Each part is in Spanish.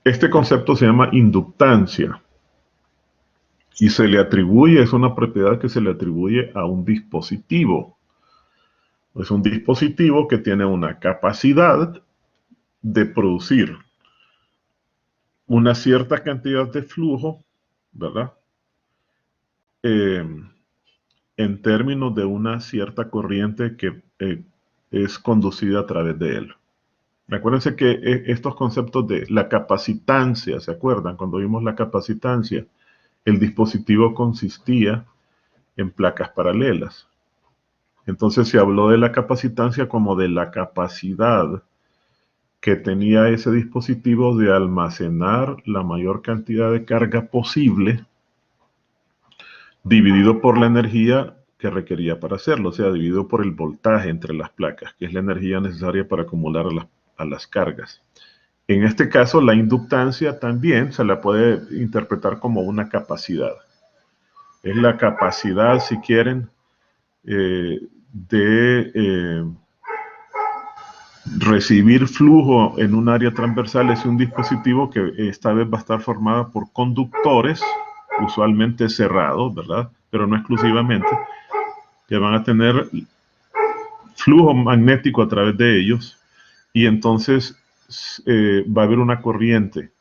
Este concepto se llama inductancia y se le atribuye, es una propiedad que se le atribuye a un dispositivo. Es un dispositivo que tiene una capacidad de producir una cierta cantidad de flujo, ¿verdad? En términos de una cierta corriente que es conducida a través de él. Recuérdense que estos conceptos de la capacitancia, ¿se acuerdan? Cuando vimos la capacitancia, el dispositivo consistía en placas paralelas. Entonces se habló de la capacitancia como de la capacidad que tenía ese dispositivo de almacenar la mayor cantidad de carga posible dividido por la energía que requería para hacerlo, o sea, dividido por el voltaje entre las placas, que es la energía necesaria para acumular a las cargas. En este caso, la inductancia también se la puede interpretar como una capacidad. Es la capacidad, si quieren, de recibir flujo en un área transversal. Es un dispositivo que esta vez va a estar formado por conductores, usualmente cerrados, ¿verdad? Pero no exclusivamente, que van a tener flujo magnético a través de ellos y entonces va a haber una corriente.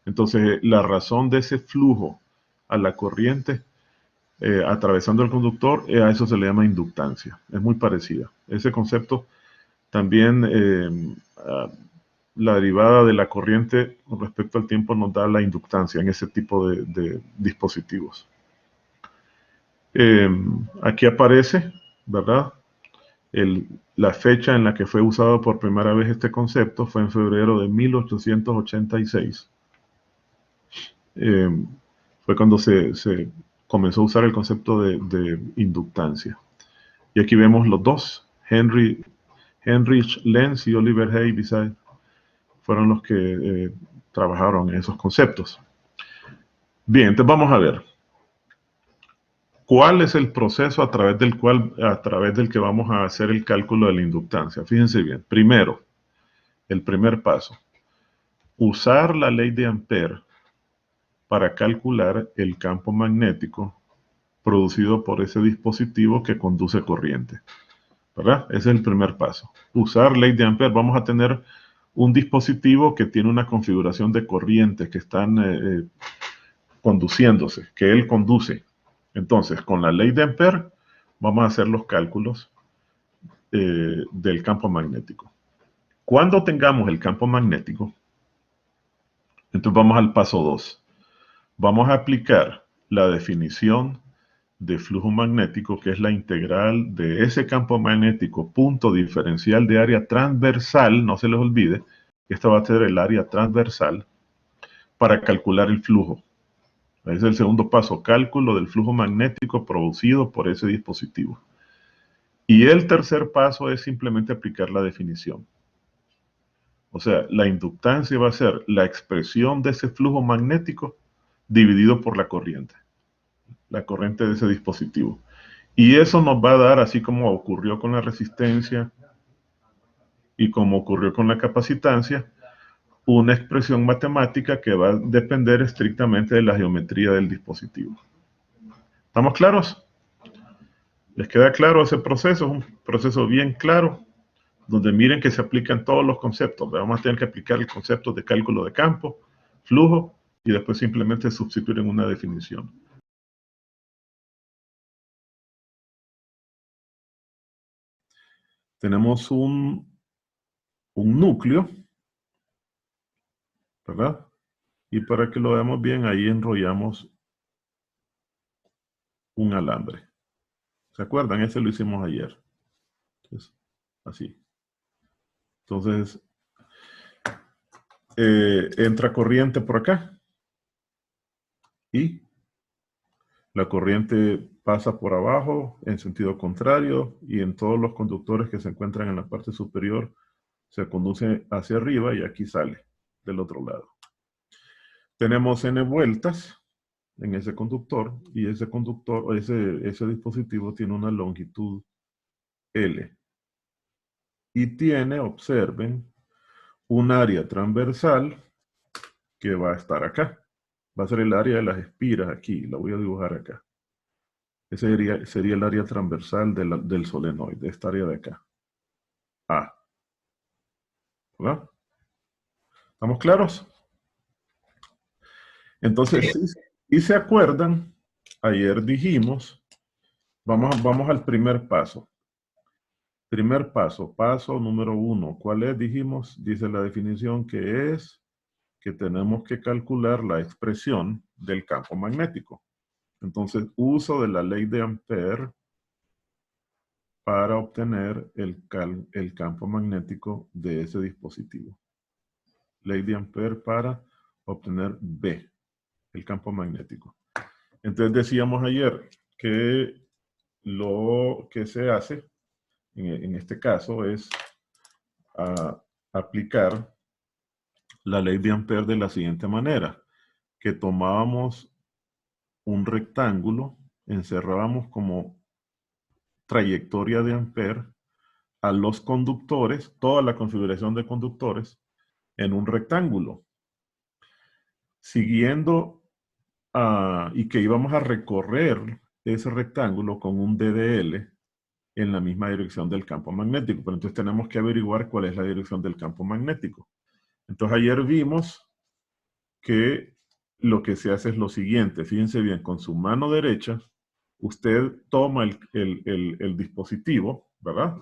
Entonces la razón de ese flujo a la corriente atravesando el conductor, a eso se le llama inductancia. Es muy parecida. Ese concepto también, la derivada de la corriente con respecto al tiempo nos da la inductancia en ese tipo de dispositivos. Aquí aparece, ¿verdad? La fecha en la que fue usado por primera vez este concepto fue en febrero de 1886. Fue cuando se comenzó a usar el concepto de inductancia. Y aquí vemos los dos, Heinrich Lenz y Oliver Heaviside, fueron los que trabajaron en esos conceptos. Bien, entonces vamos a ver. ¿Cuál es el proceso a través del que vamos a hacer el cálculo de la inductancia? Fíjense bien. Primero, el primer paso. Usar la ley de Ampère para calcular el campo magnético producido por ese dispositivo que conduce corriente, ¿verdad? Ese es el primer paso. Usar ley de Ampère. Vamos a tener un dispositivo que tiene una configuración de corrientes que están conduciéndose, que él conduce. Entonces, con la ley de Ampère vamos a hacer los cálculos del campo magnético. Cuando tengamos el campo magnético, entonces vamos al paso 2. Vamos a aplicar la definición de flujo magnético, que es la integral de ese campo magnético, punto diferencial de área transversal, no se les olvide, esta va a ser el área transversal, para calcular el flujo. Ese es el segundo paso, cálculo del flujo magnético producido por ese dispositivo. Y el tercer paso es simplemente aplicar la definición. O sea, la inductancia va a ser la expresión de ese flujo magnético dividido por la corriente de ese dispositivo. Y eso nos va a dar, así como ocurrió con la resistencia y como ocurrió con la capacitancia, una expresión matemática que va a depender estrictamente de la geometría del dispositivo. ¿Estamos claros? ¿Les queda claro ese proceso? Es un proceso bien claro, donde miren que se aplican todos los conceptos. Vamos a tener que aplicar el concepto de cálculo de campo, flujo, y después simplemente sustituir en una definición. Tenemos un núcleo, ¿verdad? Y para que lo veamos bien, ahí enrollamos un alambre. ¿Se acuerdan? Ese lo hicimos ayer. Entonces, así. Entonces, entra corriente por acá. Y la corriente pasa por abajo en sentido contrario y en todos los conductores que se encuentran en la parte superior se conduce hacia arriba y aquí sale del otro lado. Tenemos n vueltas en ese conductor y ese conductor, ese dispositivo tiene una longitud L y tiene, observen, un área transversal que va a estar acá. Va a ser el área de las espiras aquí. La voy a dibujar acá. Ese sería el área transversal del solenoide, esta área de acá. A. ¿Verdad? ¿Estamos claros? Entonces, y se acuerdan, ayer dijimos, vamos al primer paso. Primer paso, paso número 1. ¿Cuál es? Dijimos, dice la definición que es que tenemos que calcular la expresión del campo magnético. Entonces, uso de la ley de Ampère para obtener el campo magnético de ese dispositivo. Ley de Ampère para obtener B, el campo magnético. Entonces decíamos ayer que lo que se hace en este caso es aplicar la ley de Ampère de la siguiente manera, que tomábamos un rectángulo, encerrábamos como trayectoria de Ampère a los conductores, toda la configuración de conductores, en un rectángulo, siguiendo y que íbamos a recorrer ese rectángulo con un DDL en la misma dirección del campo magnético. Pero entonces tenemos que averiguar cuál es la dirección del campo magnético. Entonces ayer vimos que lo que se hace es lo siguiente. Fíjense bien, con su mano derecha, usted toma el dispositivo, ¿verdad?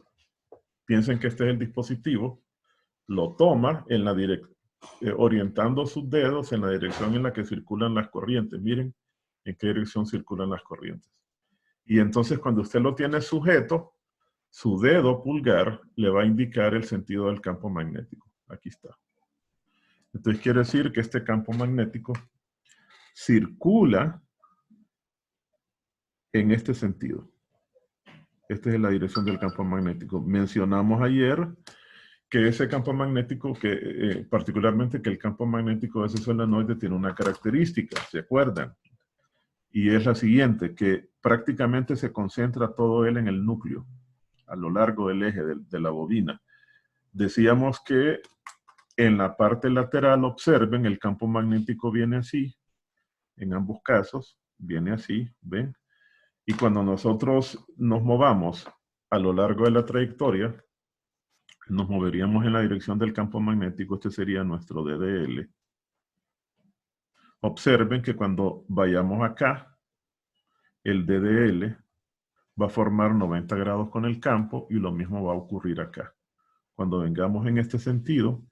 Piensen que este es el dispositivo, lo toma en la orientando sus dedos en la dirección en la que circulan las corrientes. Miren en qué dirección circulan las corrientes. Y entonces cuando usted lo tiene sujeto, su dedo pulgar le va a indicar el sentido del campo magnético. Aquí está. Entonces quiere decir que este campo magnético circula en este sentido. Esta es la dirección del campo magnético. Mencionamos ayer que ese campo magnético, particularmente que el campo magnético de ese solenoide tiene una característica, ¿se acuerdan? Y es la siguiente, que prácticamente se concentra todo él en el núcleo, a lo largo del eje de la bobina. Decíamos que en la parte lateral, observen, el campo magnético viene así, en ambos casos, viene así, ¿ven? Y cuando nosotros nos movamos a lo largo de la trayectoria, nos moveríamos en la dirección del campo magnético, este sería nuestro DDL. Observen que cuando vayamos acá, el DDL va a formar 90 grados con el campo y lo mismo va a ocurrir acá. Cuando vengamos en este sentido,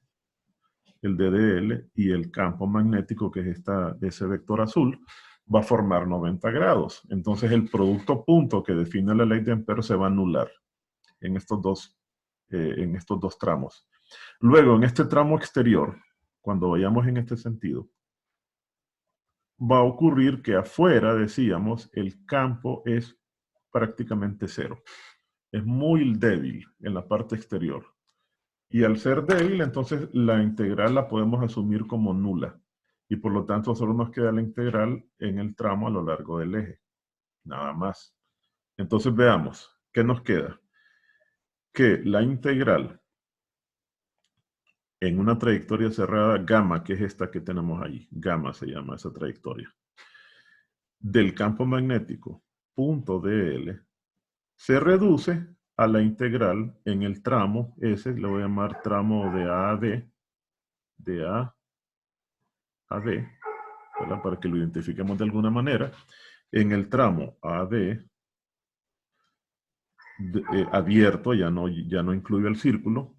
el DDL y el campo magnético, que es ese vector azul, va a formar 90 grados. Entonces el producto punto que define la ley de Ampère se va a anular en estos dos tramos. Luego, en este tramo exterior, cuando vayamos en este sentido, va a ocurrir que afuera, decíamos, el campo es prácticamente cero. Es muy débil en la parte exterior. Y al ser débil, entonces la integral la podemos asumir como nula. Y por lo tanto, solo nos queda la integral en el tramo a lo largo del eje. Nada más. Entonces veamos, ¿qué nos queda? Que la integral en una trayectoria cerrada gamma, que es esta que tenemos ahí, gamma se llama esa trayectoria, del campo magnético, punto DL, se reduce a la integral en el tramo, ese le voy a llamar tramo de A a D, de A a D, ¿verdad? Para que lo identifiquemos de alguna manera, en el tramo AD, abierto, ya no incluye el círculo,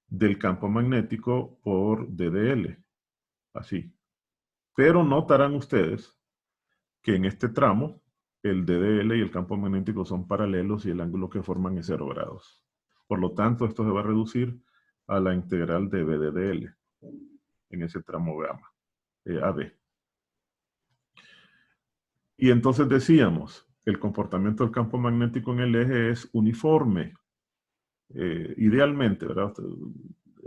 del campo magnético por DDL, así. Pero notarán ustedes que en este tramo, el DDL y el campo magnético son paralelos y el ángulo que forman es 0 grados. Por lo tanto, esto se va a reducir a la integral de B de DL, en ese tramo gamma, AB. Y entonces decíamos, el comportamiento del campo magnético en el eje es uniforme. Idealmente, ¿verdad?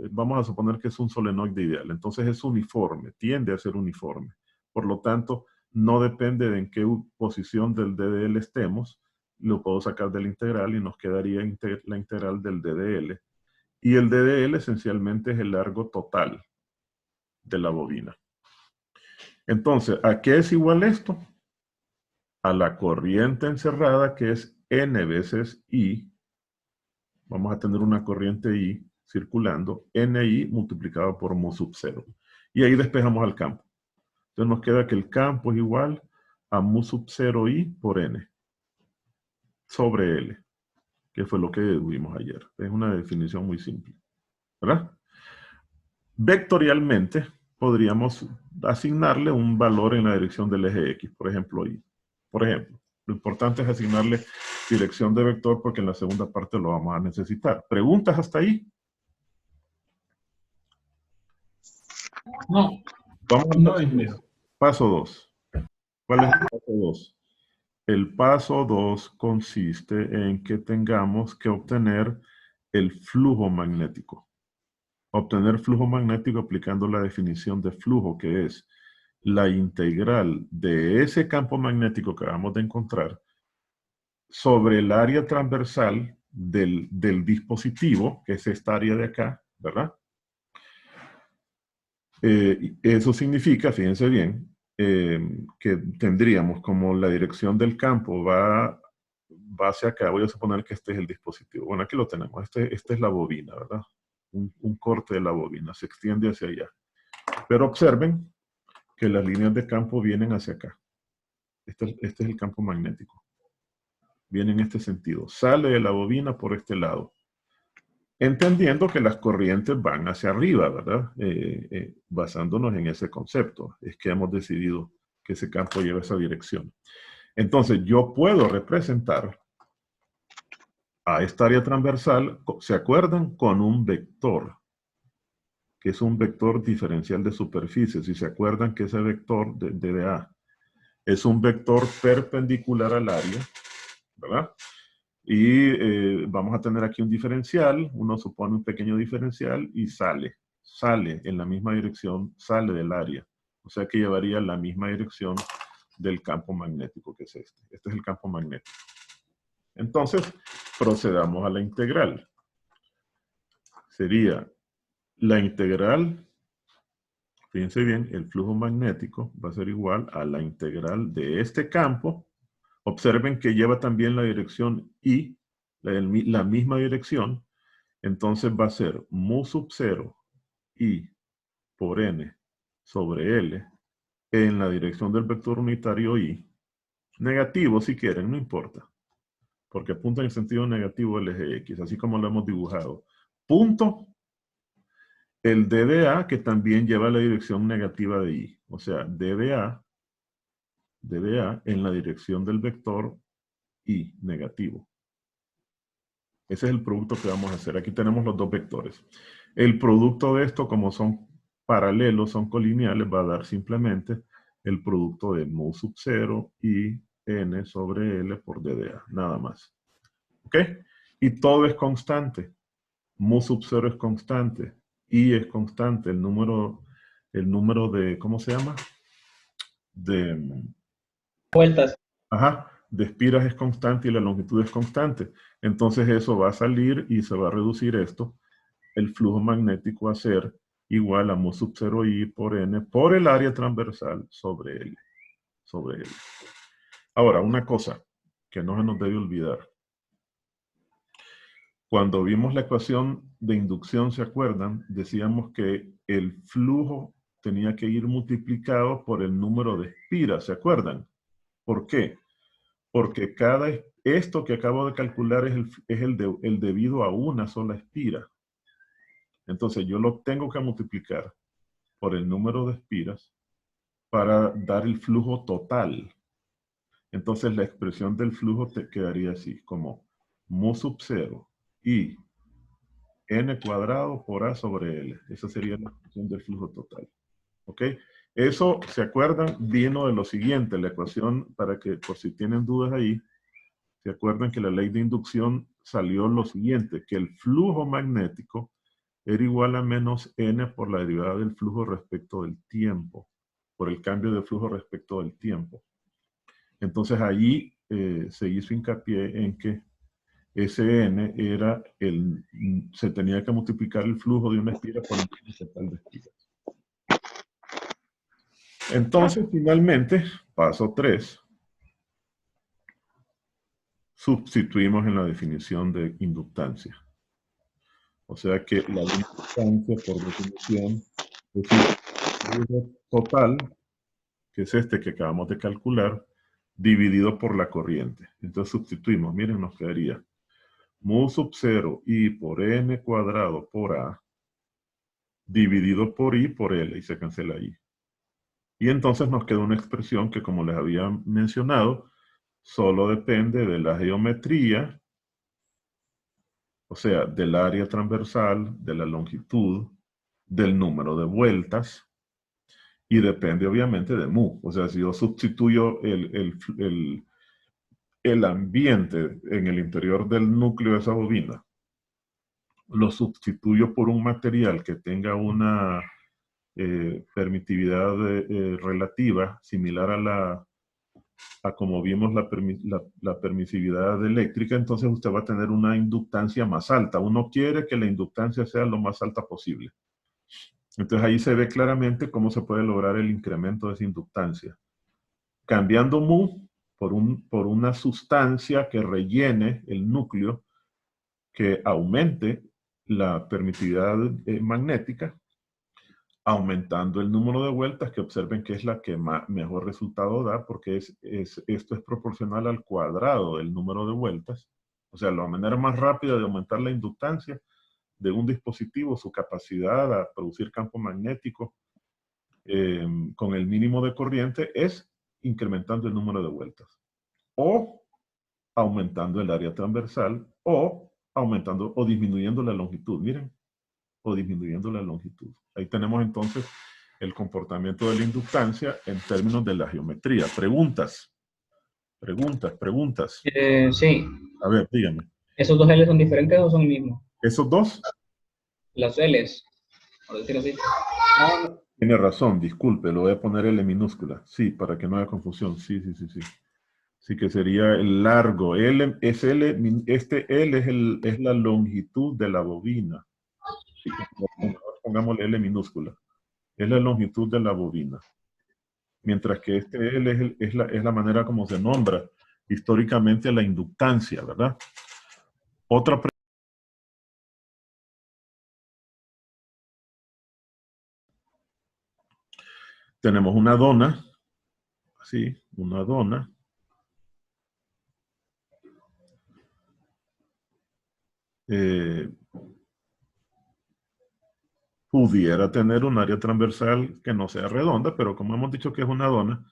Vamos a suponer que es un solenoide ideal. Entonces es uniforme, tiende a ser uniforme. Por lo tanto, no depende de en qué posición del DDL estemos, lo puedo sacar de la integral y nos quedaría la integral del DDL Y el DDL esencialmente es el largo total de la bobina. Entonces, ¿a qué es igual esto? A la corriente encerrada, que es N veces I. Vamos a tener una corriente I circulando, NI multiplicado por mu sub 0. Y ahí despejamos al campo. Entonces nos queda que el campo es igual a mu sub 0 I por N sobre L, que fue lo que dedujimos ayer. Es una definición muy simple, ¿verdad? Vectorialmente podríamos asignarle un valor en la dirección del eje X, por ejemplo, Y. Por ejemplo, lo importante es asignarle dirección de vector porque en la segunda parte lo vamos a necesitar. ¿Preguntas hasta ahí? No. Vamos al No, paso 2. ¿Cuál es el paso 2? El paso 2 consiste en que tengamos que obtener el flujo magnético. Obtener flujo magnético aplicando la definición de flujo, que es la integral de ese campo magnético que acabamos de encontrar sobre el área transversal del dispositivo, que es esta área de acá, ¿verdad? Eso significa, fíjense bien, que tendríamos como la dirección del campo va hacia acá. Voy a suponer que este es el dispositivo. Bueno, aquí lo tenemos. Esta es la bobina, ¿verdad? Un corte de la bobina. Se extiende hacia allá. Pero observen que las líneas de campo vienen hacia acá. Este es el campo magnético. Viene en este sentido. Sale de la bobina por este lado. Entendiendo que las corrientes van hacia arriba, ¿verdad? Basándonos en ese concepto. Es que hemos decidido que ese campo lleva esa dirección. Entonces, yo puedo representar a esta área transversal, ¿se acuerdan? Con un vector, que es un vector diferencial de superficie. Si se acuerdan que ese vector de dA es un vector perpendicular al área, ¿verdad? Y vamos a tener aquí un diferencial, uno supone un pequeño diferencial y sale en la misma dirección, sale del área. O sea que llevaría la misma dirección del campo magnético, que es este. Este es el campo magnético. Entonces, procedamos a la integral. Sería la integral, fíjense bien, el flujo magnético va a ser igual a la integral de este campo. Observen que lleva también la dirección I, la misma dirección. Entonces va a ser mu sub 0 I por N sobre L en la dirección del vector unitario I. Negativo si quieren, no importa. Porque apunta en el sentido negativo del eje X, así como lo hemos dibujado. Punto el dDA, que también lleva la dirección negativa de I. O sea, dDA en la dirección del vector I negativo. Ese es el producto que vamos a hacer. Aquí tenemos los dos vectores. El producto de esto, como son paralelos, son colineales, va a dar simplemente el producto de mu sub 0 y N sobre L por dDA. Nada más. ¿Ok? Y todo es constante. Mu sub 0 es constante. I es constante. El número de, ¿cómo se llama? De vueltas. Ajá, de espiras es constante y la longitud es constante. Entonces eso va a salir y se va a reducir esto. El flujo magnético va a ser igual a mu sub 0 I por N por el área transversal sobre L. Ahora, una cosa que no se nos debe olvidar. Cuando vimos la ecuación de inducción, ¿se acuerdan? Decíamos que el flujo tenía que ir multiplicado por el número de espiras, ¿se acuerdan? ¿Por qué? Porque esto que acabo de calcular es el debido a una sola espira. Entonces yo lo tengo que multiplicar por el número de espiras para dar el flujo total. Entonces la expresión del flujo te quedaría así, como mu sub 0 y n cuadrado por a sobre l. Esa sería la expresión del flujo total. ¿Ok? Eso, ¿se acuerdan? Vino de lo siguiente, la ecuación, para que por si tienen dudas ahí, ¿se acuerdan que la ley de inducción salió lo siguiente? Que el flujo magnético era igual a menos n por la derivada del flujo respecto del tiempo, por el cambio de flujo respecto del tiempo. Entonces allí se hizo hincapié en que Sn era se tenía que multiplicar el flujo de una espira por el número total de espiras. Entonces, finalmente, paso 3, sustituimos en la definición de inductancia. O sea que la inductancia, por definición, es el flujo total, que es este que acabamos de calcular, dividido por la corriente. Entonces sustituimos, miren, nos quedaría mu sub 0 i por n cuadrado por a, dividido por i por l, y se cancela i. Y entonces nos queda una expresión que, como les había mencionado, solo depende de la geometría, o sea, del área transversal, de la longitud, del número de vueltas, y depende obviamente de mu. O sea, si yo sustituyo el ambiente en el interior del núcleo de esa bobina, lo sustituyo por un material que tenga una permitividad relativa similar a como vimos la permisividad eléctrica, entonces usted va a tener una inductancia más alta. Uno quiere que la inductancia sea lo más alta posible. Entonces ahí se ve claramente cómo se puede lograr el incremento de esa inductancia. Cambiando mu por una sustancia que rellene el núcleo, que aumente la permitividad magnética, aumentando el número de vueltas, que observen que es la que mejor resultado da, porque esto es proporcional al cuadrado del número de vueltas. O sea, la manera más rápida de aumentar la inductancia de un dispositivo, su capacidad a producir campo magnético con el mínimo de corriente, es incrementando el número de vueltas. O aumentando el área transversal, o aumentando o disminuyendo la longitud. Miren, o disminuyendo la longitud. Ahí tenemos entonces el comportamiento de la inductancia en términos de la geometría. Preguntas. Sí. A ver, díganme. ¿Esos dos L son diferentes o son el mismo? ¿Esos dos? Las L's, por decir así. Tiene razón, disculpe, lo voy a poner L minúscula. Sí, para que no haya confusión. Sí. Sí, que sería el largo. L es L, este L es la longitud de la bobina. Sí, pongámosle L minúscula. Es la longitud de la bobina. Mientras que este L es la manera como se nombra históricamente la inductancia, ¿verdad? Otra pregunta. Tenemos una dona, así, una dona. Pudiera tener un área transversal que no sea redonda, pero como hemos dicho que es una dona,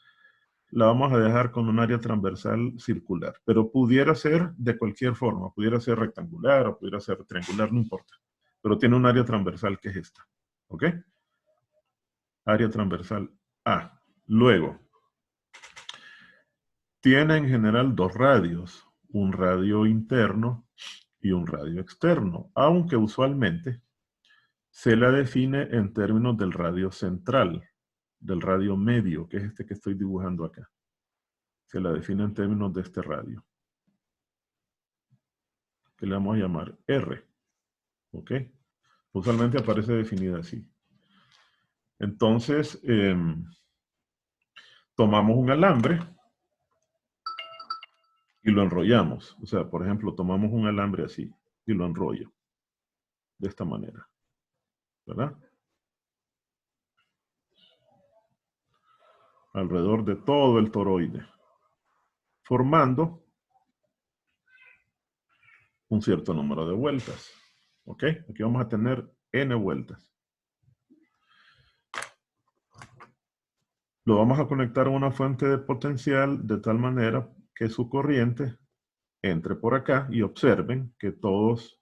la vamos a dejar con un área transversal circular. Pero pudiera ser de cualquier forma, pudiera ser rectangular o pudiera ser triangular, no importa. Pero tiene un área transversal que es esta, ¿ok? Área transversal A. Luego, tiene en general dos radios, un radio interno y un radio externo, aunque usualmente se la define en términos del radio central, del radio medio, que es este que estoy dibujando acá. Se la define en términos de este radio, que le vamos a llamar R, ¿ok? Usualmente aparece definida así. Entonces, tomamos un alambre y lo enrollamos. O sea, por ejemplo, tomamos un alambre así y lo enrollo de esta manera, ¿verdad? Alrededor de todo el toroide, formando un cierto número de vueltas. ¿Ok? Aquí vamos a tener n vueltas. Lo vamos a conectar a una fuente de potencial de tal manera que su corriente entre por acá y observen que todos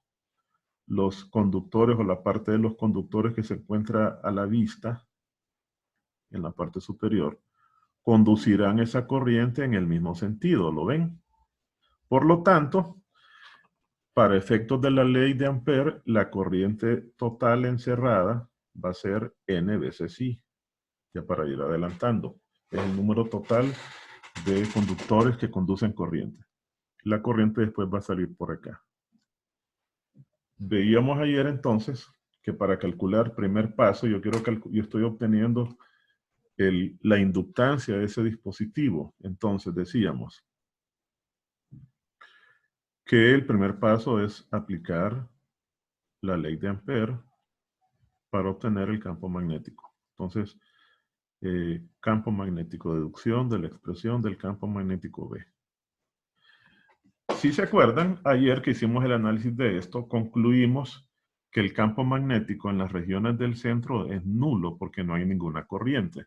los conductores o la parte de los conductores que se encuentra a la vista en la parte superior conducirán esa corriente en el mismo sentido, ¿lo ven? Por lo tanto, para efectos de la ley de Ampère, la corriente total encerrada va a ser N veces I. Ya para ir adelantando. Es el número total de conductores que conducen corriente. La corriente después va a salir por acá. Veíamos ayer entonces que para calcular primer paso, yo estoy obteniendo la inductancia de ese dispositivo. Entonces decíamos que el primer paso es aplicar la ley de Ampère para obtener el campo magnético. Entonces, campo magnético, deducción de la expresión del campo magnético B. Si se acuerdan, ayer que hicimos el análisis de esto, concluimos que el campo magnético en las regiones del centro es nulo porque no hay ninguna corriente.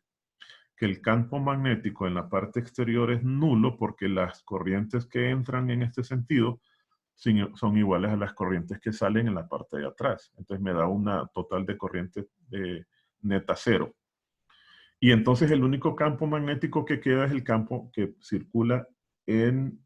Que el campo magnético en la parte exterior es nulo porque las corrientes que entran en este sentido son iguales a las corrientes que salen en la parte de atrás. Entonces me da una total de corriente neta cero. Y entonces el único campo magnético que queda es el campo que circula entre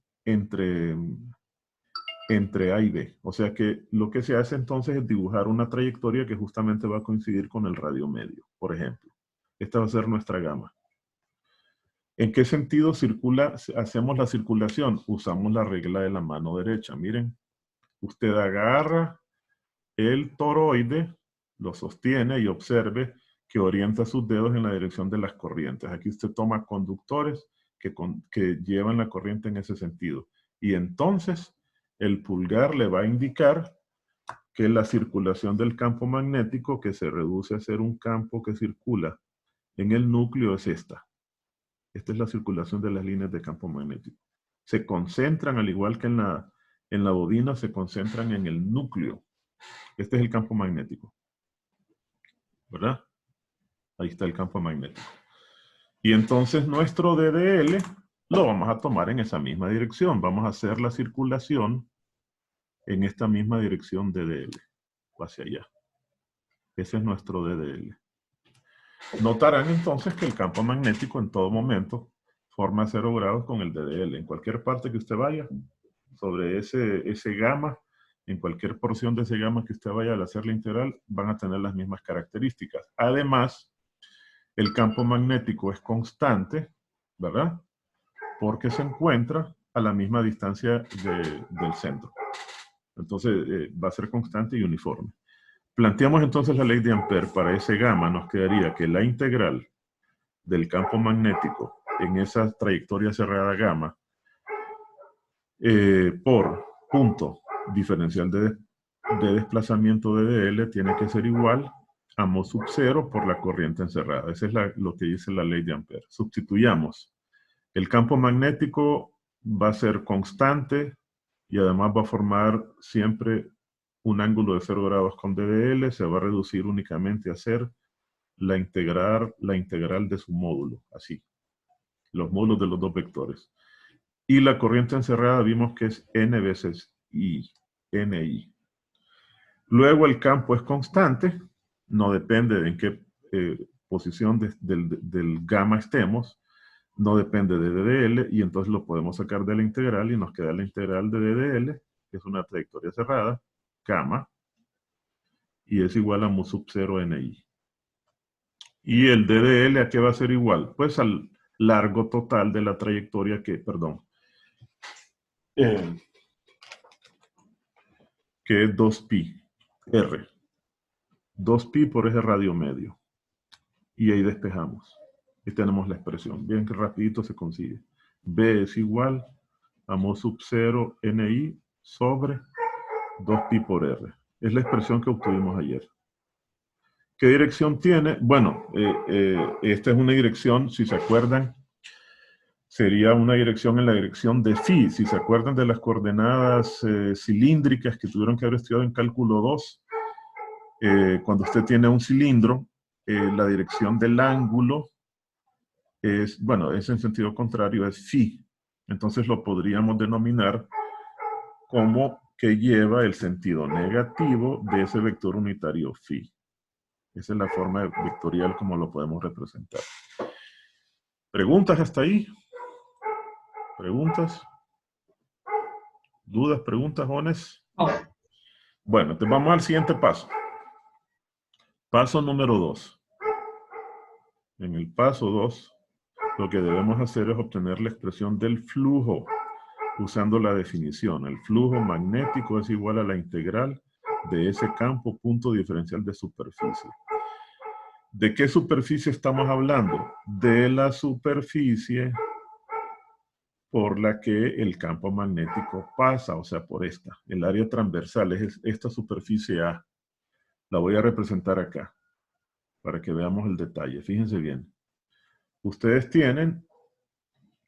A y B. O sea que lo que se hace entonces es dibujar una trayectoria que justamente va a coincidir con el radio medio, por ejemplo. Esta va a ser nuestra gama. ¿En qué sentido hacemos la circulación? Usamos la regla de la mano derecha. Miren, usted agarra el toroide, lo sostiene y observe que orienta sus dedos en la dirección de las corrientes. Aquí usted toma conductores que llevan la corriente en ese sentido. Y entonces el pulgar le va a indicar que la circulación del campo magnético, que se reduce a ser un campo que circula en el núcleo, es esta. Esta es la circulación de las líneas de campo magnético. Se concentran, al igual que en la bobina, se concentran en el núcleo. Este es el campo magnético. ¿Verdad? Ahí está el campo magnético. Y entonces nuestro DDL lo vamos a tomar en esa misma dirección. Vamos a hacer la circulación en esta misma dirección DDL. Hacia allá. Ese es nuestro DDL. Notarán entonces que el campo magnético en todo momento forma 0 grados con el DDL. En cualquier parte que usted vaya, sobre ese gamma, en cualquier porción de ese gamma que usted vaya al hacer la integral, van a tener las mismas características. Además, el campo magnético es constante, ¿verdad? Porque se encuentra a la misma distancia del centro. Entonces, va a ser constante y uniforme. Planteamos entonces la ley de Ampère. Para ese gamma nos quedaría que la integral del campo magnético en esa trayectoria cerrada gamma por punto diferencial de desplazamiento de DL tiene que ser igual a mo sub 0 por la corriente encerrada. Eso es lo que dice la ley de Ampère. Sustituyamos. El campo magnético va a ser constante y además va a formar siempre un ángulo de 0 grados con DDL. Se va a reducir únicamente a ser la integral de su módulo, así. Los módulos de los dos vectores. Y la corriente encerrada vimos que es N veces I, NI. Luego el campo es constante, no depende de en qué posición del gamma estemos, no depende de DDL, y entonces lo podemos sacar de la integral y nos queda la integral de DDL, que es una trayectoria cerrada, gamma, y es igual a mu sub 0 NI. ¿Y el DDL a qué va a ser igual? Pues al largo total de la trayectoria que es 2pi R. 2pi por eje radio medio. Y ahí despejamos. Y tenemos la expresión. Bien que rapidito se consigue. B es igual a mo sub 0 NI sobre 2pi por R. Es la expresión que obtuvimos ayer. ¿Qué dirección tiene? Bueno, esta es una dirección, si se acuerdan, sería una dirección en la dirección de phi. Si se acuerdan de las coordenadas cilíndricas que tuvieron que haber estudiado en cálculo 2, cuando usted tiene un cilindro, la dirección del ángulo es en sentido contrario, es phi. Entonces lo podríamos denominar como que lleva el sentido negativo de ese vector unitario phi. Esa es la forma vectorial como lo podemos representar. ¿Preguntas hasta ahí? ¿Preguntas? ¿Dudas, preguntas, jóvenes? No. Bueno, entonces vamos al siguiente paso. Paso número 2. En el paso 2, lo que debemos hacer es obtener la expresión del flujo usando la definición. El flujo magnético es igual a la integral de ese campo punto diferencial de superficie. ¿De qué superficie estamos hablando? De la superficie por la que el campo magnético pasa, o sea, por esta. El área transversal es esta superficie A. La voy a representar acá, para que veamos el detalle. Fíjense bien. Ustedes tienen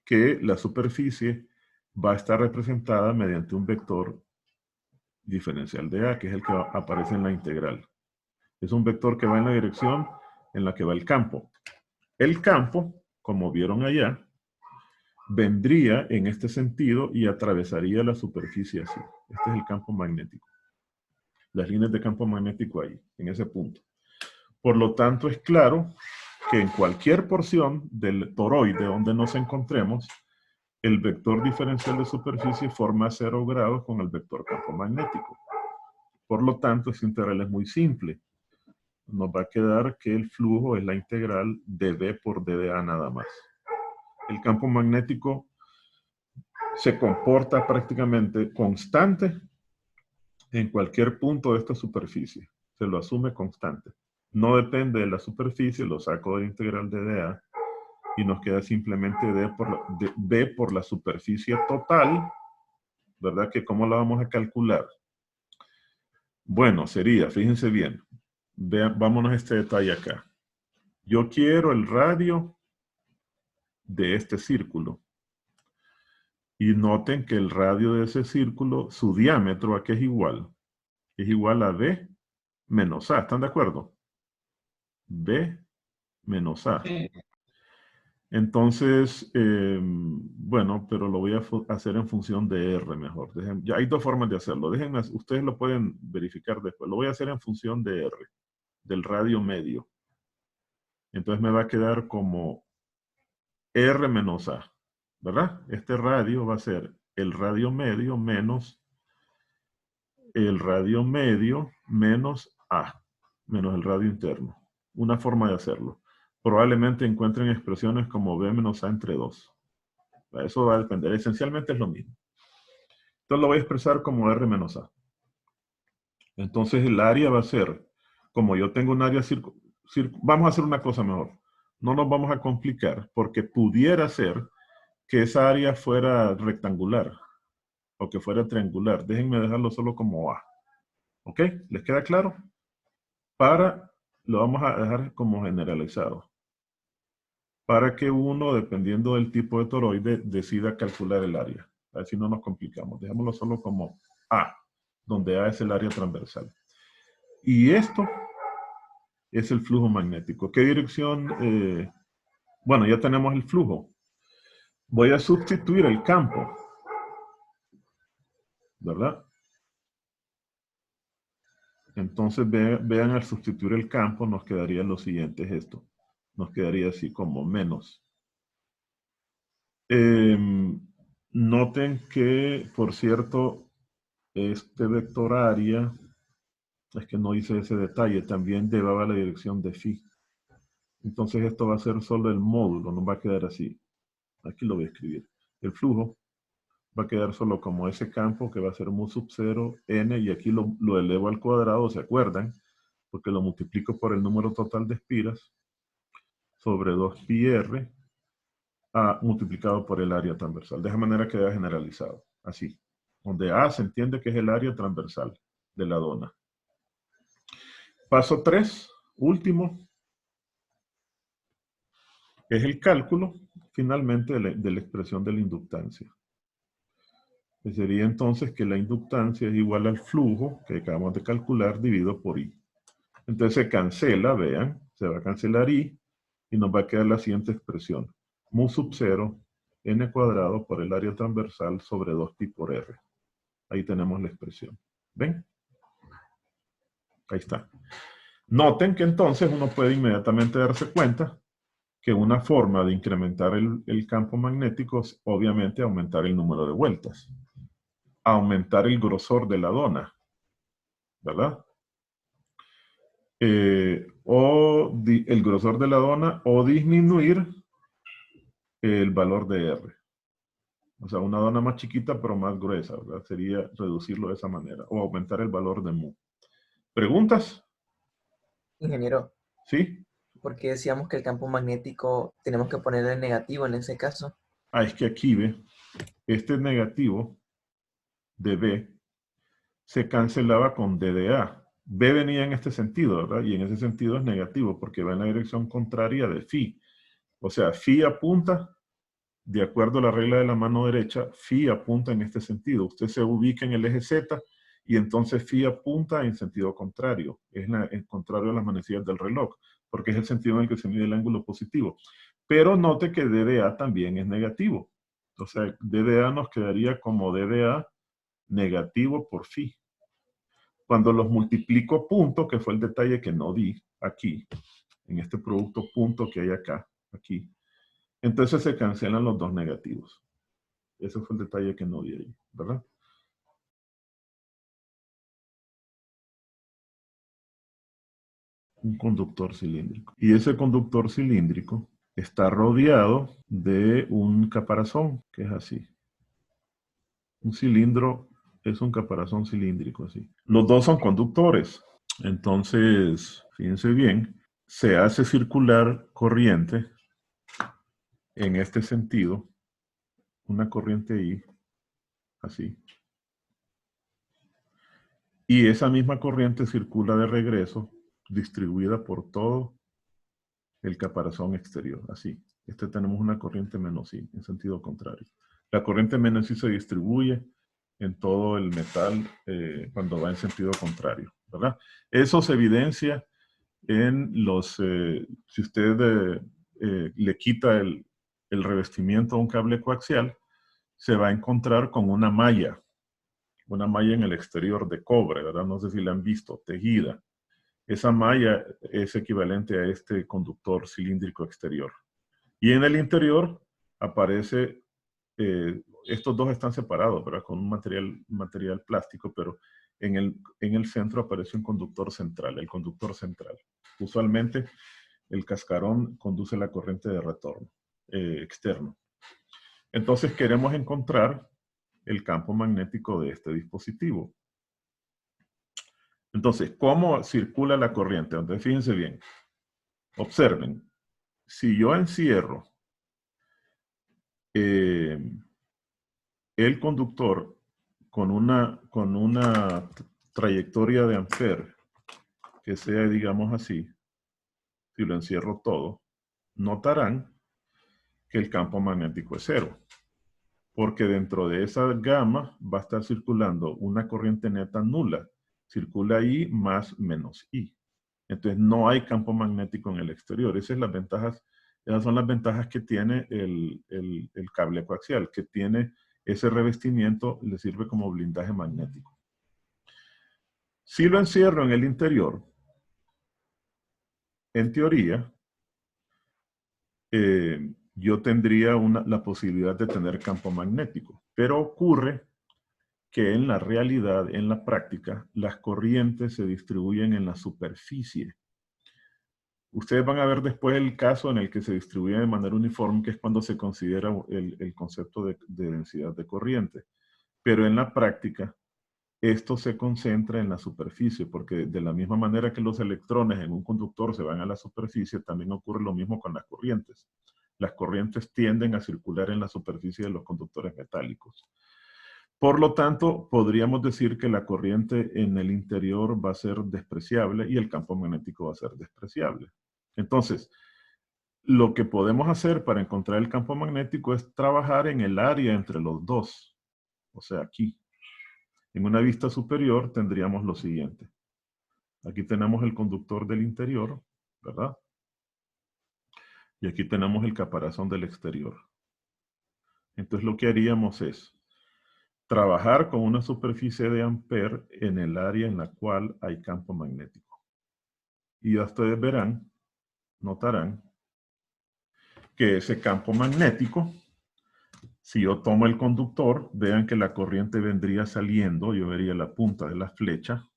que la superficie va a estar representada mediante un vector diferencial de A, que es el que aparece en la integral. Es un vector que va en la dirección en la que va el campo. El campo, como vieron allá, vendría en este sentido y atravesaría la superficie así. Este es el campo magnético. Las líneas de campo magnético ahí, en ese punto. Por lo tanto, es claro que en cualquier porción del toroide donde nos encontremos, el vector diferencial de superficie forma 0 grados con el vector campo magnético. Por lo tanto, esta integral es muy simple. Nos va a quedar que el flujo es la integral de B por D de A nada más. El campo magnético se comporta prácticamente constante en cualquier punto de esta superficie. Se lo asume constante. No depende de la superficie, lo saco de la integral de dA y nos queda simplemente B por la superficie total, ¿verdad? Que ¿cómo la vamos a calcular? Bueno, sería, fíjense bien, vean, vámonos a este detalle acá. Yo quiero el radio de este círculo. Y noten que el radio de ese círculo, su diámetro, ¿a qué es igual? Es igual a B menos A. ¿Están de acuerdo? B menos A. Entonces, bueno, pero lo voy a hacer en función de R mejor. Ya hay dos formas de hacerlo. Déjenme, ustedes lo pueden verificar después. Lo voy a hacer en función de R, del radio medio. Entonces me va a quedar como R menos A, ¿verdad? Este radio va a ser el radio medio menos el radio medio menos A, menos el radio interno. Una forma de hacerlo. Probablemente encuentren expresiones como B menos A entre 2. Eso va a depender. Esencialmente es lo mismo. Entonces lo voy a expresar como R menos A. Entonces el área va a ser, como yo tengo un área vamos a hacer una cosa mejor. No nos vamos a complicar porque pudiera ser que esa área fuera rectangular o que fuera triangular. Déjenme dejarlo solo como A. ¿Ok? ¿Les queda claro? Lo vamos a dejar como generalizado. Para que uno, dependiendo del tipo de toroide, decida calcular el área. Así no nos complicamos. Dejémoslo solo como A, donde A es el área transversal. Y esto es el flujo magnético. ¿Qué dirección? Bueno, ya tenemos el flujo. Voy a sustituir el campo, ¿verdad? Entonces vean al sustituir el campo nos quedaría lo siguiente, es esto. Nos quedaría así como menos. Noten que, por cierto, este vector área, es que no hice ese detalle, también llevaba la dirección de phi. Entonces esto va a ser solo el módulo, no va a quedar así. Aquí lo voy a escribir. El flujo va a quedar solo como ese campo que va a ser mu sub 0, n, y aquí lo elevo al cuadrado, ¿se acuerdan? Porque lo multiplico por el número total de espiras sobre 2πr multiplicado por el área transversal. De esa manera queda generalizado. Así. Donde A se entiende que es el área transversal de la dona. Paso 3, último, es el cálculo, finalmente, de la expresión de la inductancia. Que sería entonces que la inductancia es igual al flujo que acabamos de calcular dividido por I. Entonces se cancela, vean, se va a cancelar I y nos va a quedar la siguiente expresión. Mu sub 0, n cuadrado por el área transversal sobre 2pi por r. Ahí tenemos la expresión. ¿Ven? Ahí está. Noten que entonces uno puede inmediatamente darse cuenta que una forma de incrementar el campo magnético es obviamente aumentar el número de vueltas. Aumentar el grosor de la dona. ¿Verdad? El grosor de la dona o disminuir el valor de R. O sea, una dona más chiquita pero más gruesa, ¿verdad? Sería reducirlo de esa manera. O aumentar el valor de mu. ¿Preguntas? Ingeniero, ¿Sí? ¿por qué decíamos que el campo magnético tenemos que ponerle negativo en ese caso? Ah, es que aquí ve, este negativo de B se cancelaba con D de A. B venía en este sentido, ¿verdad? Y en ese sentido es negativo porque va en la dirección contraria de phi. O sea, phi apunta, de acuerdo a la regla de la mano derecha, phi apunta en este sentido. Usted se ubica en el eje Z y entonces phi apunta en sentido contrario. Es el contrario a las manecillas del reloj, porque es el sentido en el que se mide el ángulo positivo. Pero note que D de A también es negativo. O sea, D de A nos quedaría como D de A negativo por phi. Cuando los multiplico punto, que fue el detalle que no di aquí, en este producto punto que hay acá, aquí, entonces se cancelan los dos negativos. Ese fue el detalle que no di ahí, ¿verdad? Un conductor cilíndrico. Y ese conductor cilíndrico está rodeado de un caparazón, que es así. Un cilindro es un caparazón cilíndrico, así. Los dos son conductores. Entonces, fíjense bien, se hace circular corriente en este sentido, una corriente I, así. Y esa misma corriente circula de regreso, distribuida por todo el caparazón exterior, así. Tenemos una corriente menos I, en sentido contrario. La corriente menos I se distribuye en todo el metal cuando va en sentido contrario, ¿verdad? Eso se evidencia en los, si usted le quita el revestimiento a un cable coaxial, se va a encontrar con una malla en el exterior de cobre, ¿verdad? No sé si la han visto, tejida. Esa malla es equivalente a este conductor cilíndrico exterior. Y en el interior aparece, estos dos están separados, ¿verdad? Con un material plástico, pero en el centro aparece un conductor central, el conductor central. Usualmente el cascarón conduce la corriente de retorno externo. Entonces queremos encontrar el campo magnético de este dispositivo. Entonces, ¿cómo circula la corriente? Entonces, fíjense bien. Observen. Si yo encierro el conductor con una trayectoria de Ampère que sea, digamos así, si lo encierro todo, notarán que el campo magnético es cero. Porque dentro de esa gama va a estar circulando una corriente neta nula. Circula I más menos I. Entonces no hay campo magnético en el exterior. Esas son las ventajas que tiene el cable coaxial, que tiene ese revestimiento, le sirve como blindaje magnético. Si lo encierro en el interior, en teoría, yo tendría la posibilidad de tener campo magnético. Pero ocurre que en la realidad, en la práctica, las corrientes se distribuyen en la superficie. Ustedes van a ver después el caso en el que se distribuye de manera uniforme, que es cuando se considera el concepto de densidad de corriente. Pero en la práctica, esto se concentra en la superficie, porque de la misma manera que los electrones en un conductor se van a la superficie, también ocurre lo mismo con las corrientes. Las corrientes tienden a circular en la superficie de los conductores metálicos. Por lo tanto, podríamos decir que la corriente en el interior va a ser despreciable y el campo magnético va a ser despreciable. Entonces, lo que podemos hacer para encontrar el campo magnético es trabajar en el área entre los dos. O sea, aquí. En una vista superior tendríamos lo siguiente. Aquí tenemos el conductor del interior, ¿verdad? Y aquí tenemos el caparazón del exterior. Entonces lo que haríamos es trabajar con una superficie de Ampère en el área en la cual hay campo magnético. Y ya ustedes verán, notarán, que ese campo magnético, si yo tomo el conductor, vean que la corriente vendría saliendo, yo vería la punta de la flecha,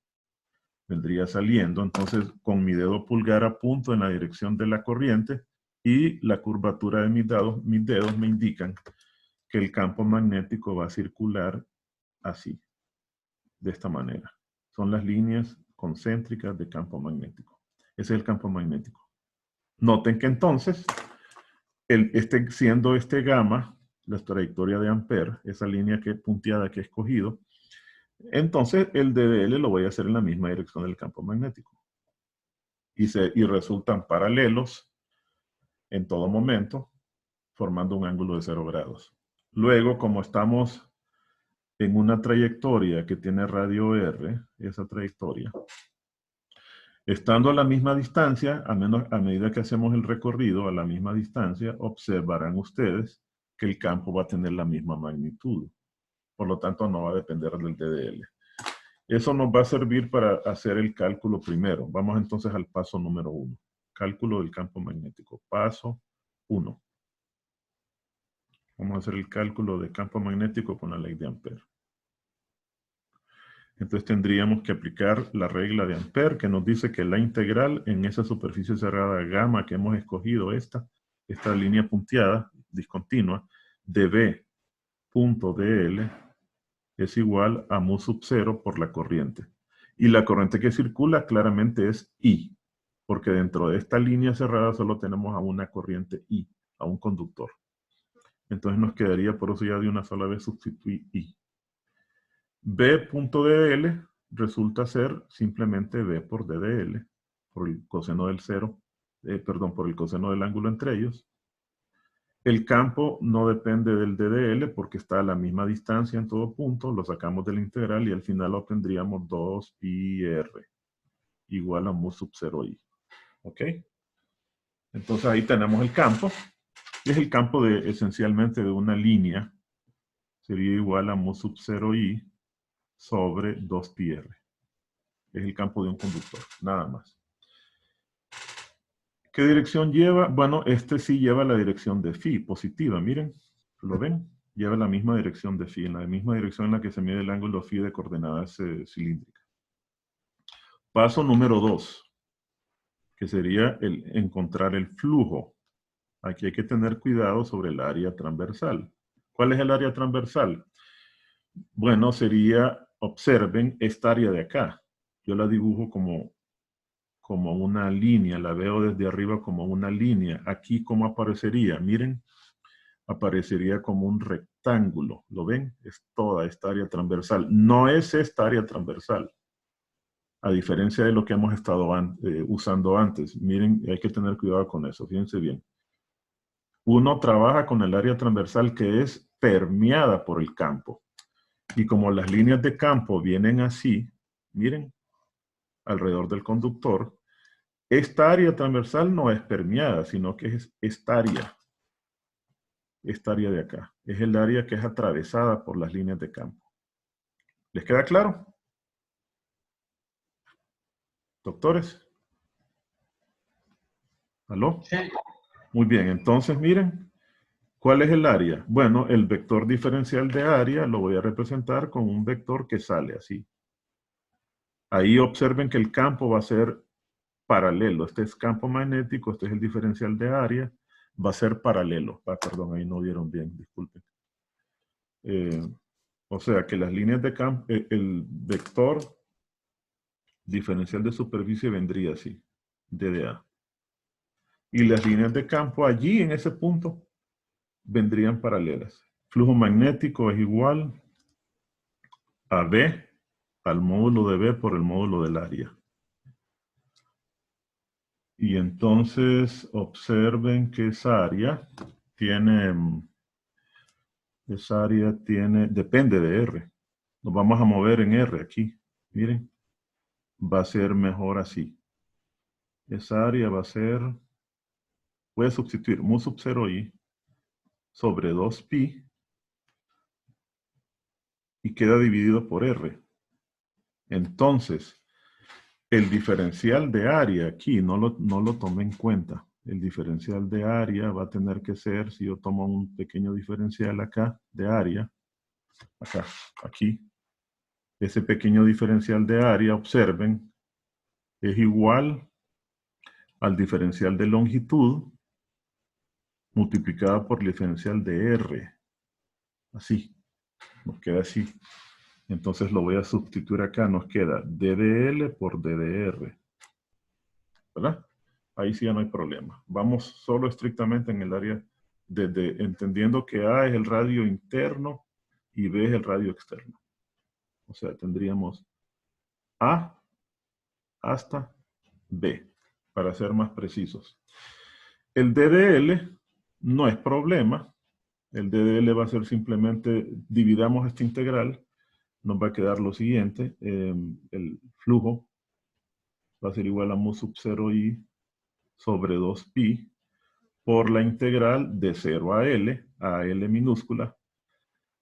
vendría saliendo, entonces con mi dedo pulgar apunto en la dirección de la corriente y la curvatura de mis dedos me indican que el campo magnético va a circular así, de esta manera. Son las líneas concéntricas de campo magnético. Ese es el campo magnético. Noten que entonces, siendo este gamma, la trayectoria de Ampère, esa línea punteada que he escogido, entonces el DDL lo voy a hacer en la misma dirección del campo magnético. Y resultan paralelos en todo momento, formando un ángulo de 0 grados. Luego, como estamos en una trayectoria que tiene radio R, esa trayectoria, estando a la misma distancia, a medida que hacemos el recorrido a la misma distancia, observarán ustedes que el campo va a tener la misma magnitud. Por lo tanto, no va a depender del DDL. Eso nos va a servir para hacer el cálculo primero. Vamos entonces al paso número 1. Cálculo del campo magnético. Paso 1. Vamos a hacer el cálculo de campo magnético con la ley de Ampère. Entonces tendríamos que aplicar la regla de Ampère que nos dice que la integral en esa superficie cerrada gamma que hemos escogido, esta línea punteada, discontinua, de B.dl es igual a mu sub 0 por la corriente. Y la corriente que circula claramente es I, porque dentro de esta línea cerrada solo tenemos a una corriente I, a un conductor. Entonces nos quedaría, por eso ya de una sola vez sustituir I. B.dl resulta ser simplemente B por DDL, por el coseno del por el coseno del ángulo entre ellos. El campo no depende del DDL porque está a la misma distancia en todo punto, lo sacamos de la integral y al final obtendríamos 2πr igual a mu sub 0i. ¿Ok? Entonces ahí tenemos el campo. Es el campo esencialmente de una línea. Sería igual a mu sub 0i sobre 2πr. Es el campo de un conductor, nada más. ¿Qué dirección lleva? Bueno, este sí lleva la dirección de phi, positiva, miren, ¿lo ven? Lleva la misma dirección de phi, en la misma dirección en la que se mide el ángulo phi de coordenadas cilíndricas. Paso número 2, que sería encontrar el flujo. Aquí hay que tener cuidado sobre el área transversal. ¿Cuál es el área transversal? Bueno, sería, observen esta área de acá. Yo la dibujo como una línea, la veo desde arriba como una línea. Aquí, ¿cómo aparecería? Miren, aparecería como un rectángulo. ¿Lo ven? Es toda esta área transversal. No es esta área transversal. A diferencia de lo que hemos estado usando antes. Miren, hay que tener cuidado con eso. Fíjense bien. Uno trabaja con el área transversal que es permeada por el campo. Y como las líneas de campo vienen así, miren, alrededor del conductor, esta área transversal no es permeada, sino que es esta área de acá. Es el área que es atravesada por las líneas de campo. ¿Les queda claro? ¿Doctores? ¿Aló? Sí. Muy bien, entonces miren, ¿cuál es el área? Bueno, el vector diferencial de área lo voy a representar con un vector que sale así. Ahí observen que el campo va a ser paralelo. Este es campo magnético, este es el diferencial de área, va a ser paralelo. Perdón, ahí no vieron bien, disculpen. O sea que las líneas de campo, el vector diferencial de superficie vendría así, DDA. Y las líneas de campo allí en ese punto vendrían paralelas. Flujo magnético es igual a B, al módulo de B por el módulo del área. Y entonces observen que esa área depende de R. Nos vamos a mover en R aquí. Miren, va a ser mejor así. Esa área va a ser, puede sustituir mu sub 0i sobre 2pi y queda dividido por R. Entonces, el diferencial de área aquí, no lo tomé en cuenta. El diferencial de área va a tener que ser, si yo tomo un pequeño diferencial acá, de área, acá, aquí, ese pequeño diferencial de área, observen, es igual al diferencial de longitud multiplicada por el diferencial de R. Así, nos queda así. Entonces lo voy a sustituir acá. Nos queda DDL por DDR. ¿Verdad? Ahí sí ya no hay problema. Vamos solo estrictamente en el área entendiendo que A es el radio interno y B es el radio externo. O sea, tendríamos A hasta B, para ser más precisos. El DDL no es problema. El DDL va a ser simplemente, dividamos esta integral, nos va a quedar lo siguiente, el flujo va a ser igual a mu sub 0i sobre 2pi por la integral de 0 a L minúscula,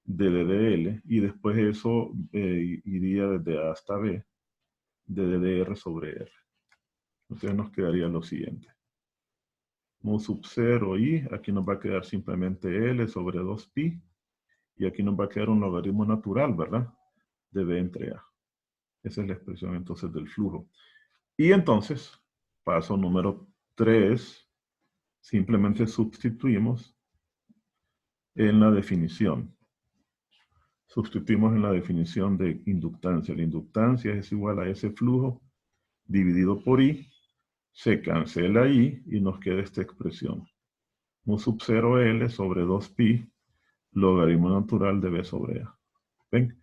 de DDL, y después eso iría desde A hasta B, de DDR sobre R. Entonces nos quedaría lo siguiente. Mu sub 0i, aquí nos va a quedar simplemente L sobre 2pi, y aquí nos va a quedar un logaritmo natural, ¿verdad? De B entre A. Esa es la expresión entonces del flujo. Y entonces, paso número 3, simplemente sustituimos en la definición. Sustituimos en la definición de inductancia. La inductancia es igual a ese flujo dividido por I, se cancela I y nos queda esta expresión. Mu sub 0L sobre 2pi, logaritmo natural de B sobre A. ¿Ven?